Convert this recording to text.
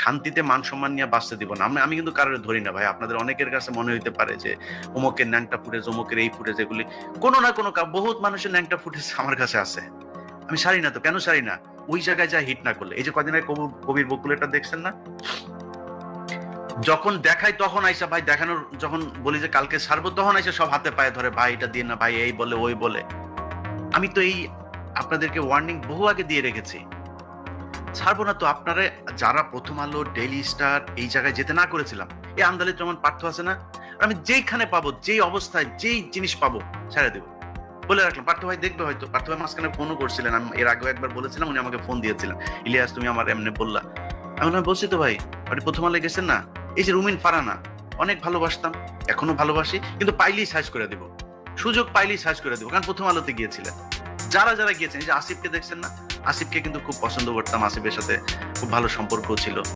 শান্তিতে মান সম্মান নিয়ে বাঁচতে দিব না। আমি কিন্তু কারোর ধরি না ভাই। আপনাদের অনেকের কাছে মনে হইতে পারে যে অমুকের ন্যাংটা ফুটেজ, অমুকের এই ফুটেজ, এগুলি কোনো না কোনো বহুত মানুষের ন্যাংটা ফুটেজ আমার কাছে আছে। আমি সারি না তো, কেন সারি না? ওই জায়গায় যা হিট না করলে। এই যে কদিন আগে কবির বকুল এটা দেখছেন না? যখন দেখাই তখন আইসা ভাই দেখানোর, যখন বলি যে কালকে ছাড়বো তখন আইসা সব হাতে পায়ে ধরে, ভাই এটা দিয়ে না, ভাই এই বলে ওই বলে। আমি তো এই আপনাদেরকে ওয়ার্নিং বহু আগে দিয়ে রেখেছি, ছাড়বো না তো। আপনারা যারা প্রথম আলো, ডেইলি স্টার এই জায়গায় যেতে না করেছিলাম, এই আন্দালিব রহমান পার্থ আছে না, আমি যেইখানে পাবো, যেই অবস্থায় যেই জিনিস পাবো ছেড়ে দেবো বলে রাখলাম। পার্থ ভাই দেখবে হয়তো, পার্থ ভাই মাঝখানে ফোনও করছিলেন, আমি এর আগেও একবার বলেছিলাম, উনি আমাকে ফোন দিয়েছিলেন, ইলিয়াস তুমি আমার এমনি বললা। আমি বলছি তো ভাই, আপনি প্রথম আলো গেছেন না, এই যে রুমিন ফারানা, অনেক ভালোবাসতাম, এখনো ভালোবাসি, কিন্তু পাইলেই সার্চ করে দিব, সুযোগ পাইলেই সার্চ করে দিব, কারণ প্রথম আলোতে গিয়েছিলেন। যারা যারা গিয়েছেন, এই যে আসিফকে দেখছেন না, আসিফকে কিন্তু খুব পছন্দ করতাম, আসিফের সাথে খুব ভালো সম্পর্ক ছিল।